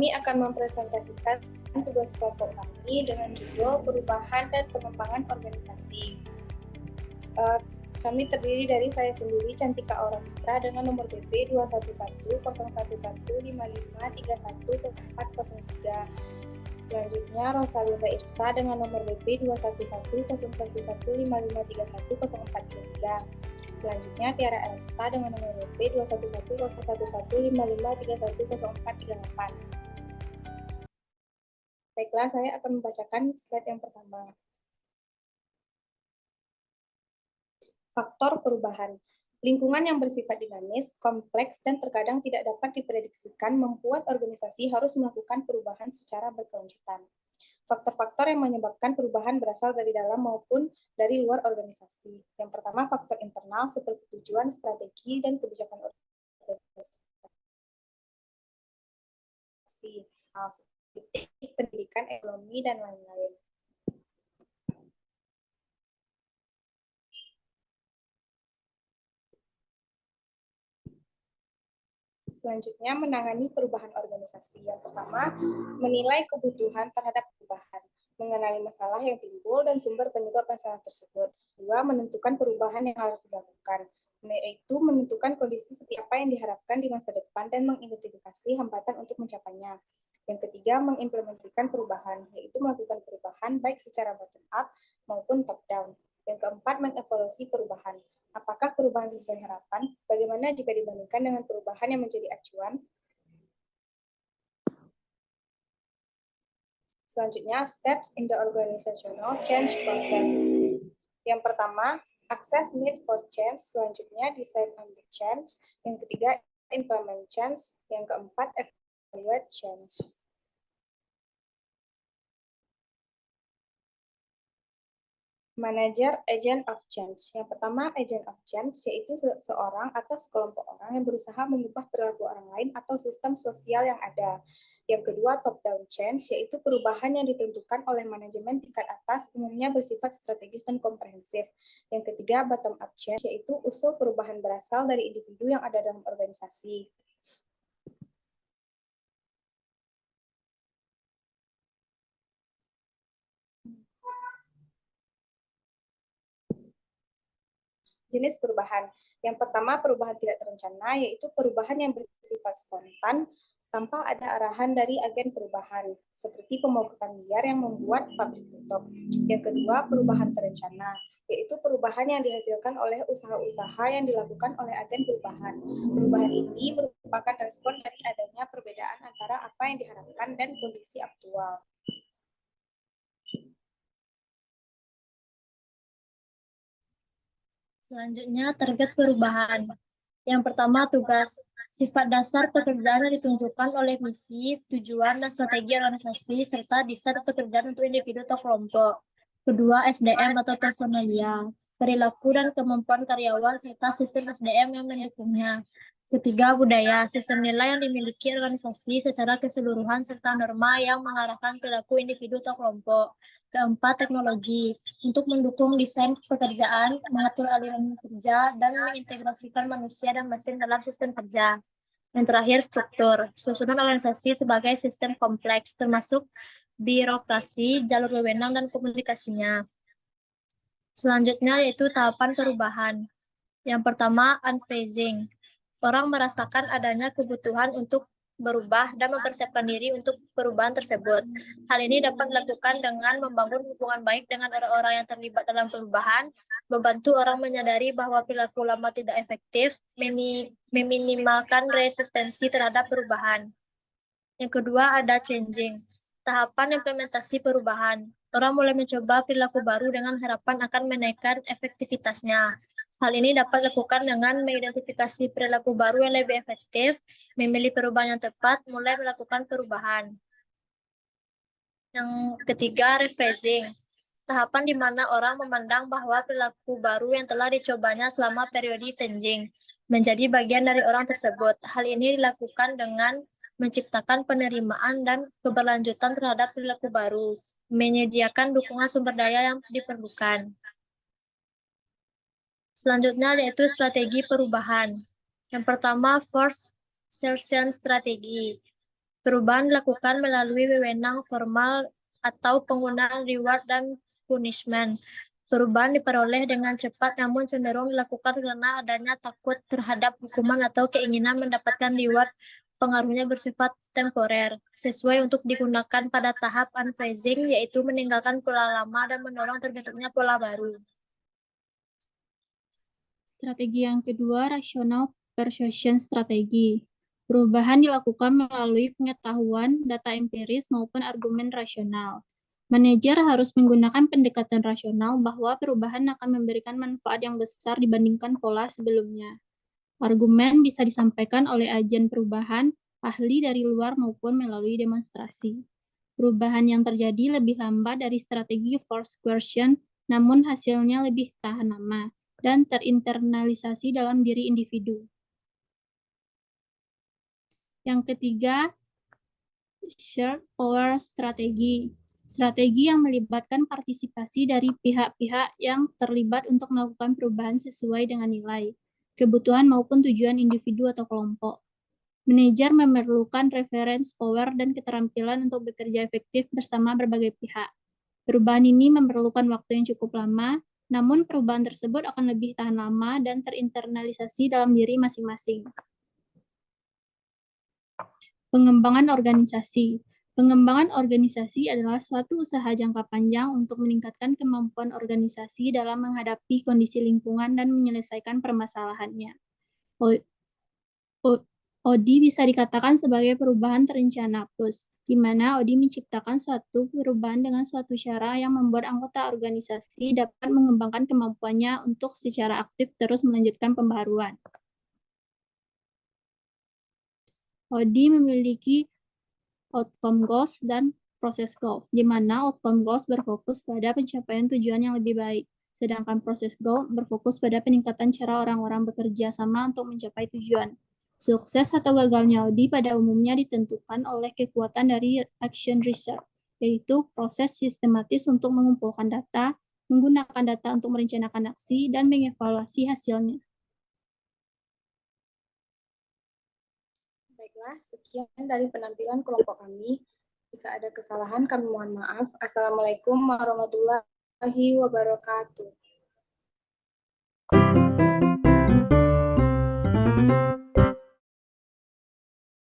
Kami akan mempresentasikan tugas kelompok kami dengan judul Perubahan dan Pengembangan Organisasi. Kami terdiri dari saya sendiri, Cantika Aura Putra, dengan nomor BP 211-011-55-31-403. Selanjutnya, Rosalinda Irsa dengan nomor BP 211-011-55-31-0433. Selanjutnya, Tiara Elsta dengan nomor BP 211-011-55-31-0438. Baiklah, saya akan membacakan slide yang pertama. Faktor perubahan. Lingkungan yang bersifat dinamis, kompleks, dan terkadang tidak dapat diprediksikan membuat organisasi harus melakukan perubahan secara berkelanjutan. Faktor-faktor yang menyebabkan perubahan berasal dari dalam maupun dari luar organisasi. Yang pertama, faktor internal seperti tujuan, strategi, dan kebijakan organisasi. Seperti pendidikan, ekonomi, dan lain-lain. Selanjutnya, menangani perubahan organisasi. Yang pertama, menilai kebutuhan terhadap perubahan, mengenali masalah yang timbul dan sumber penyebab masalah tersebut. Dua, menentukan perubahan yang harus dilakukan, yaitu menentukan kondisi seperti apa yang diharapkan di masa depan dan mengidentifikasi hambatan untuk mencapainya. Yang ketiga, mengimplementasikan perubahan, yaitu melakukan perubahan baik secara bottom up maupun top down. Yang keempat, mengevaluasi perubahan. Apakah perubahan sesuai harapan? Bagaimana jika dibandingkan dengan perubahan yang menjadi acuan? Selanjutnya, steps in the organizational change process. Yang pertama, access need for change. Selanjutnya, decide on the change. Yang ketiga, implement change. Yang keempat, evaluate change. Manager agent of change. Yang pertama, agent of change yaitu seorang atau sekelompok orang yang berusaha mengubah perilaku orang lain atau sistem sosial yang ada. Yang kedua, top down change yaitu perubahan yang ditentukan oleh manajemen tingkat atas, umumnya bersifat strategis dan komprehensif. Yang ketiga, bottom up change yaitu usul perubahan berasal dari individu yang ada dalam organisasi. Jenis perubahan. Yang pertama, perubahan tidak terencana, yaitu perubahan yang bersifat spontan, tanpa ada arahan dari agen perubahan, seperti pemogokan liar yang membuat pabrik tutup. Yang kedua, perubahan terencana, yaitu perubahan yang dihasilkan oleh usaha-usaha yang dilakukan oleh agen perubahan. Perubahan ini merupakan respon dari adanya perbedaan antara apa yang diharapkan dan kondisi aktual. Selanjutnya, target perubahan. Yang pertama, tugas. Sifat dasar pekerjaan yang ditunjukkan oleh misi, tujuan, dan strategi organisasi, serta desain pekerjaan untuk individu atau kelompok. Kedua, SDM atau personalia. Perilaku dan kemampuan karyawan, serta sistem SDM yang mendukungnya. Ketiga, budaya. Sistem nilai yang dimiliki organisasi secara keseluruhan, serta norma yang mengarahkan perilaku individu atau kelompok. Keempat, teknologi. Untuk mendukung desain pekerjaan, mengatur aliran kerja, dan mengintegrasikan manusia dan mesin dalam sistem kerja. Yang terakhir, struktur. Susunan organisasi sebagai sistem kompleks, termasuk birokrasi, jalur wewenang, dan komunikasinya. Selanjutnya yaitu tahapan perubahan. Yang pertama, unphrasing. Orang merasakan adanya kebutuhan untuk berubah dan mempersiapkan diri untuk perubahan tersebut. Hal ini dapat dilakukan dengan membangun hubungan baik dengan orang-orang yang terlibat dalam perubahan, membantu orang menyadari bahwa perilaku lama tidak efektif, meminimalkan resistensi terhadap perubahan. Yang kedua ada changing, tahapan implementasi perubahan. Orang mulai mencoba perilaku baru dengan harapan akan menaikkan efektivitasnya. Hal ini dapat dilakukan dengan mengidentifikasi perilaku baru yang lebih efektif, memilih perubahan yang tepat, mulai melakukan perubahan. Yang ketiga, rephrasing. Tahapan di mana orang memandang bahwa perilaku baru yang telah dicobanya selama periode changing menjadi bagian dari orang tersebut. Hal ini dilakukan dengan menciptakan penerimaan dan keberlanjutan terhadap perilaku baru, menyediakan dukungan sumber daya yang diperlukan. Selanjutnya yaitu strategi perubahan. Yang pertama, force insertion strategi. Perubahan dilakukan melalui wewenang formal atau penggunaan reward dan punishment. Perubahan diperoleh dengan cepat namun cenderung dilakukan karena adanya takut terhadap hukuman atau keinginan mendapatkan reward. Pengaruhnya bersifat temporer, sesuai untuk digunakan pada tahap unphasing, yaitu meninggalkan pola lama dan mendorong terbentuknya pola baru. Strategi yang kedua, rational persuasion strategi. Perubahan dilakukan melalui pengetahuan, data empiris, maupun argumen rasional. Manajer harus menggunakan pendekatan rasional bahwa perubahan akan memberikan manfaat yang besar dibandingkan pola sebelumnya. Argumen bisa disampaikan oleh agen perubahan, ahli dari luar maupun melalui demonstrasi. Perubahan yang terjadi lebih lambat dari strategi forced coercion, namun hasilnya lebih tahan lama dan terinternalisasi dalam diri individu. Yang ketiga, shared power strategi. Strategi yang melibatkan partisipasi dari pihak-pihak yang terlibat untuk melakukan perubahan sesuai dengan nilai, kebutuhan maupun tujuan individu atau kelompok. Manajer memerlukan reference power dan keterampilan untuk bekerja efektif bersama berbagai pihak. Perubahan ini memerlukan waktu yang cukup lama, namun perubahan tersebut akan lebih tahan lama dan terinternalisasi dalam diri masing-masing. Pengembangan organisasi. Pengembangan organisasi adalah suatu usaha jangka panjang untuk meningkatkan kemampuan organisasi dalam menghadapi kondisi lingkungan dan menyelesaikan permasalahannya. ODI bisa dikatakan sebagai perubahan terencana plus, di mana ODI menciptakan suatu perubahan dengan suatu cara yang membuat anggota organisasi dapat mengembangkan kemampuannya untuk secara aktif terus melanjutkan pembaharuan. ODI memiliki outcome goals dan proses goals, di mana outcome goals berfokus pada pencapaian tujuan yang lebih baik, sedangkan proses goal berfokus pada peningkatan cara orang-orang bekerja sama untuk mencapai tujuan. Sukses atau gagalnya ODI pada umumnya ditentukan oleh kekuatan dari action research, yaitu proses sistematis untuk mengumpulkan data, menggunakan data untuk merencanakan aksi, dan mengevaluasi hasilnya. Baiklah, sekian dari penampilan kelompok kami. Jika ada kesalahan, kami mohon maaf. Assalamualaikum warahmatullahi wabarakatuh.